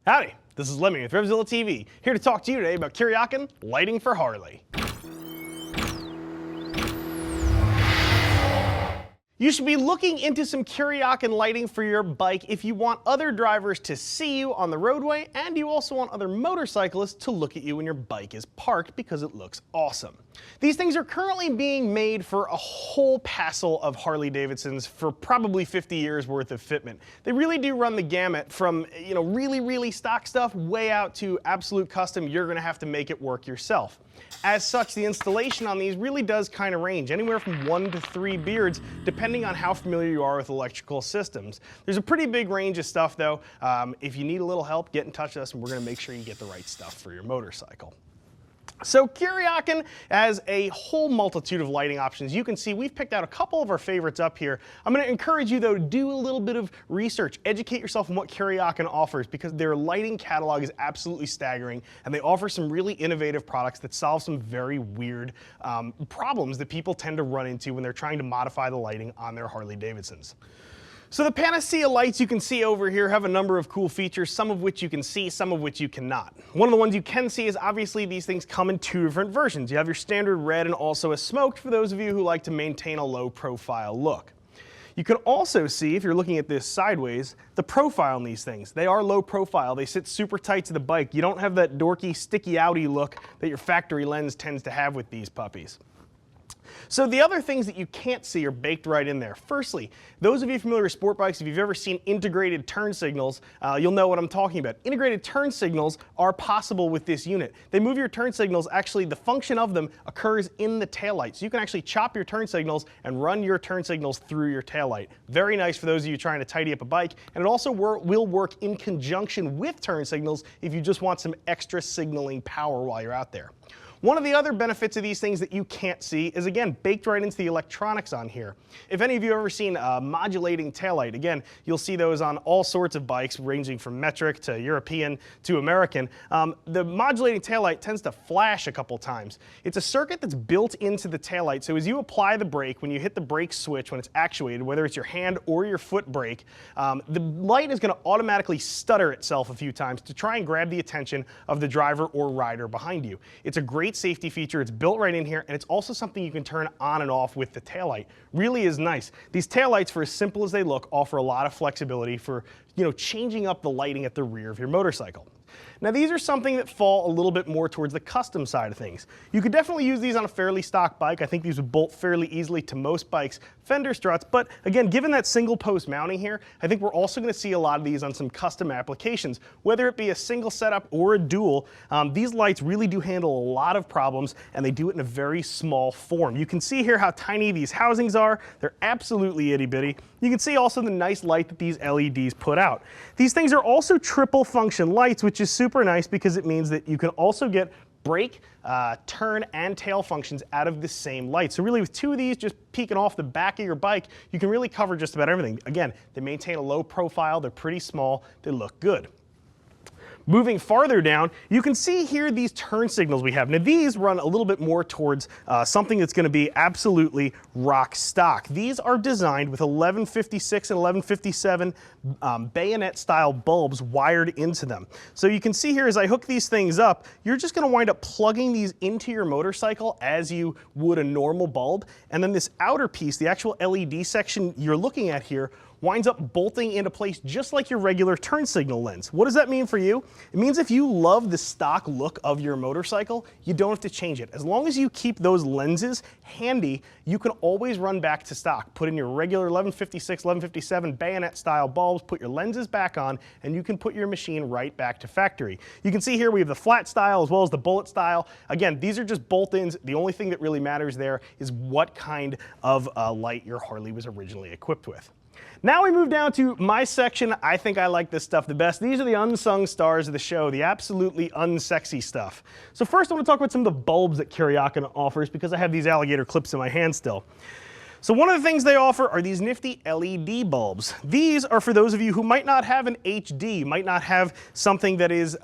Howdy, this is Lemmy with RevZilla TV, here to talk to you today about Kuryakyn lighting for Harley. You should be looking into some Kuryakyn lighting for your bike if you want other drivers to see you on the roadway, and you also want other motorcyclists to look at you when your bike is parked because it looks awesome. These things are currently being made for a whole passel of Harley Davidsons for probably 50 years worth of fitment. They really do run the gamut from, really stock stuff way out to absolute custom. You're gonna have to make it work yourself. As such, the installation on these really does kind of range anywhere from 1 to 3 beards, depending on how familiar you are with electrical systems. There's a pretty big range of stuff though. If you need a little help, get in touch with us and we're gonna make sure you get the right stuff for your motorcycle. So Kuryakyn has a whole multitude of lighting options. You can see we've picked out a couple of our favorites up here. I'm going to encourage you though to do a little bit of research, educate yourself on what Kuryakyn offers, because their lighting catalog is absolutely staggering and they offer some really innovative products that solve some very weird problems that people tend to run into when they're trying to modify the lighting on their Harley Davidsons. So the panacea lights you can see over here have a number of cool features, some of which you can see, some of which you cannot. One of the ones you can see is obviously these things come in 2 different versions. You have your standard red and also a smoked for those of you who like to maintain a low profile look. You can also see, if you're looking at this sideways, the profile on these things. They are low profile, they sit super tight to the bike. You don't have that dorky, sticky outy look that your factory lens tends to have with these puppies. So the other things that you can't see are baked right in there. Firstly, those of you familiar with sport bikes, if you've ever seen integrated turn signals, you'll know what I'm talking about. Integrated turn signals are possible with this unit. They move your turn signals, actually the function of them occurs in the taillight. So you can actually chop your turn signals and run your turn signals through your taillight. Very nice for those of you trying to tidy up a bike, and it also will work in conjunction with turn signals if you just want some extra signaling power while you're out there. One of the other benefits of these things that you can't see is, again, baked right into the electronics on here. If any of you have ever seen a modulating taillight, again, you'll see those on all sorts of bikes ranging from metric to European to American. The modulating taillight tends to flash a couple times. It's a circuit that's built into the taillight, so as you apply the brake, when you hit the brake switch, when it's actuated, whether it's your hand or your foot brake, the light is going to automatically stutter itself a few times to try and grab the attention of the driver or rider behind you. It's a great safety feature. It's built right in here, and it's also something you can turn on and off with the taillight. Really is nice. These taillights, for as simple as they look, offer a lot of flexibility for changing up the lighting at the rear of your motorcycle. Now these are something that fall a little bit more towards the custom side of things. You could definitely use these on a fairly stock bike. I think these would bolt fairly easily to most bikes' fender struts, but again, given that single post mounting here, I think we're also going to see a lot of these on some custom applications. Whether it be a single setup or a dual, these lights really do handle a lot of problems, and they do it in a very small form. You can see here how tiny these housings are. They're absolutely itty bitty. You can see also the nice light that these LEDs put out. These things are also triple function lights, which is super nice because it means that you can also get brake, turn, and tail functions out of the same light. So really with 2 of these just peeking off the back of your bike, you can really cover just about everything. Again, they maintain a low profile, they're pretty small, they look good. Moving farther down, you can see here these turn signals we have. Now these run a little bit more towards something that's going to be absolutely rock stock. These are designed with 1156 and 1157 bayonet style bulbs wired into them. So you can see here as I hook these things up, you're just going to wind up plugging these into your motorcycle as you would a normal bulb. And then this outer piece, the actual LED section you're looking at here, winds up bolting into place just like your regular turn signal lens. What does that mean for you? It means if you love the stock look of your motorcycle, you don't have to change it. As long as you keep those lenses handy, you can always run back to stock. Put in your regular 1156, 1157 bayonet style bulbs, put your lenses back on, and you can put your machine right back to factory. You can see here we have the flat style as well as the bullet style. Again, these are just bolt-ins. The only thing that really matters there is what kind of light your Harley was originally equipped with. Now we move down to my section. I think I like this stuff the best. These are the unsung stars of the show, the absolutely unsexy stuff. So first I want to talk about some of the bulbs that Kuryakyn offers because I have these alligator clips in my hand still. So one of the things they offer are these nifty LED bulbs. These are for those of you who might not have an HD, might not have something that is,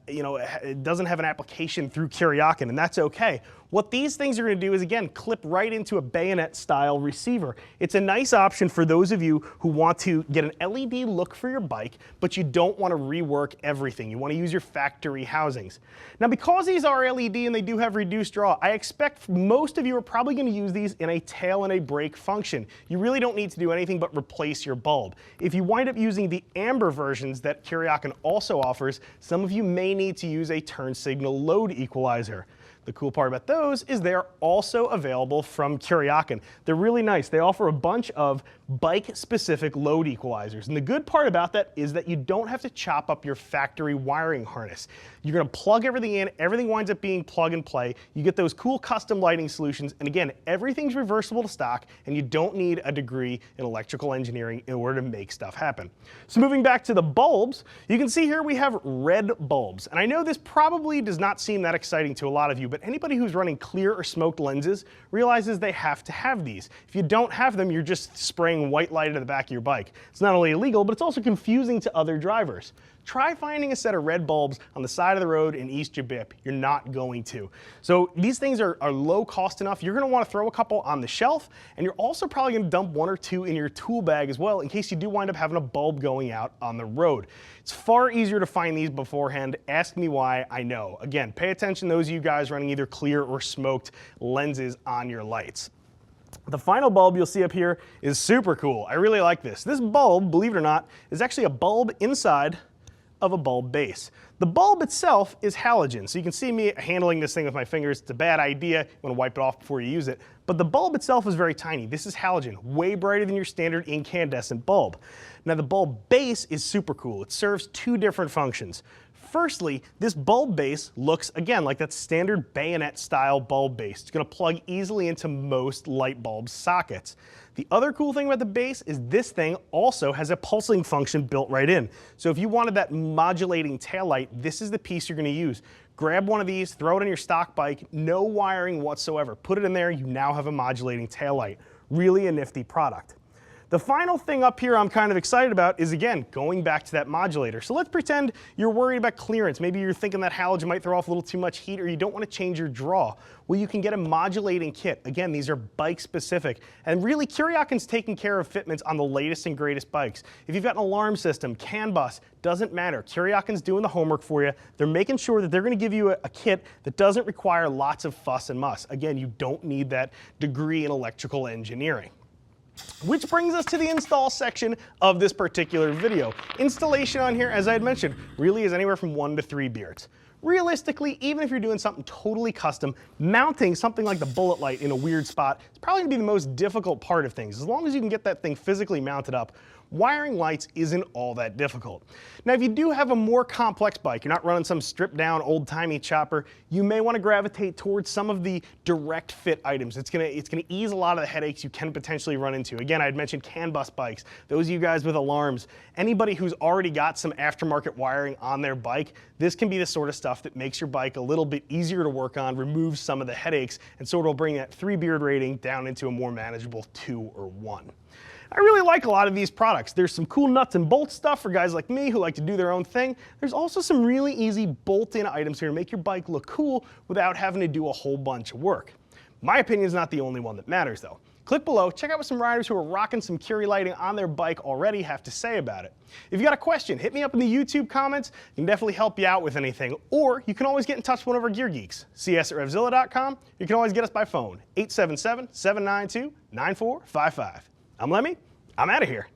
it doesn't have an application through Kuryakyn, and that's okay. What these things are going to do is, again, clip right into a bayonet style receiver. It's a nice option for those of you who want to get an LED look for your bike, but you don't want to rework everything. You want to use your factory housings. Now, because these are LED and they do have reduced draw, I expect most of you are probably going to use these in a tail and a brake function. You really don't need to do anything but replace your bulb. If you wind up using the amber versions that Kuryakyn also offers, some of you may need to use a turn signal load equalizer. The cool part about those is they're also available from Kuryakyn. They're really nice. They offer a bunch of bike-specific load equalizers. And the good part about that is that you don't have to chop up your factory wiring harness. You're going to plug everything in. Everything winds up being plug and play. You get those cool custom lighting solutions. And again, everything's reversible to stock, and you don't need a degree in electrical engineering in order to make stuff happen. So moving back to the bulbs, you can see here we have red bulbs. And I know this probably does not seem that exciting to a lot of you, but anybody who's running clear or smoked lenses realizes they have to have these. If you don't have them, you're just spraying white light into the back of your bike. It's not only illegal, but it's also confusing to other drivers. Try finding a set of red bulbs on the side of the road in East Jabip. You're not going to. So these things are low cost enough. You're going to want to throw a couple on the shelf, and you're also probably going to dump one or two in your tool bag as well in case you do wind up having a bulb going out on the road. It's far easier to find these beforehand. Ask me why, I know. Again, pay attention to those of you guys running either clear or smoked lenses on your lights. The final bulb you'll see up here is super cool. I really like this. This bulb, believe it or not, is actually a bulb inside of a bulb base. The bulb itself is halogen, so you can see me handling this thing with my fingers. It's a bad idea. You want to wipe it off before you use it. But the bulb itself is very tiny. This is halogen, way brighter than your standard incandescent bulb. Now the bulb base is super cool. It serves two different functions. Firstly, this bulb base looks, again, like that standard bayonet style bulb base. It's going to plug easily into most light bulb sockets. The other cool thing about the base is this thing also has a pulsing function built right in. So if you wanted that modulating taillight, this is the piece you're going to use. Grab one of these, throw it on your stock bike, no wiring whatsoever. Put it in there, you now have a modulating taillight. Really a nifty product. The final thing up here I'm kind of excited about is, again, going back to that modulator. So let's pretend you're worried about clearance. Maybe you're thinking that halogen might throw off a little too much heat, or you don't want to change your draw. Well, you can get a modulating kit. Again, these are bike specific. And really, Kuryakyn's taking care of fitments on the latest and greatest bikes. If you've got an alarm system, CAN bus, doesn't matter. Kuryakyn's doing the homework for you. They're making sure that they're going to give you a kit that doesn't require lots of fuss and muss. Again, you don't need that degree in electrical engineering. Which brings us to the install section of this particular video. Installation on here, as I had mentioned, really is anywhere from 1 to 3 beards. Realistically, even if you're doing something totally custom, mounting something like the bullet light in a weird spot is probably going to be the most difficult part of things. As long as you can get that thing physically mounted up, wiring lights isn't all that difficult. Now, if you do have a more complex bike, you're not running some stripped down old-timey chopper, you may want to gravitate towards some of the direct fit items. It's gonna ease a lot of the headaches you can potentially run into. Again, I'd mentioned CAN bus bikes, those of you guys with alarms, anybody who's already got some aftermarket wiring on their bike, this can be the sort of stuff that makes your bike a little bit easier to work on, removes some of the headaches, and sort of will bring that 3 beard rating down into a more manageable 2 or 1. I really like a lot of these products. There's some cool nuts and bolts stuff for guys like me who like to do their own thing. There's also some really easy bolt-in items here to make your bike look cool without having to do a whole bunch of work. My opinion is not the only one that matters though. Click below, check out what some riders who are rocking some Kury lighting on their bike already have to say about it. If you got a question, hit me up in the YouTube comments. I can definitely help you out with anything. Or you can always get in touch with one of our gear geeks. See us at RevZilla.com. You can always get us by phone, 877-792-9455. I'm Lemmy. I'm out of here.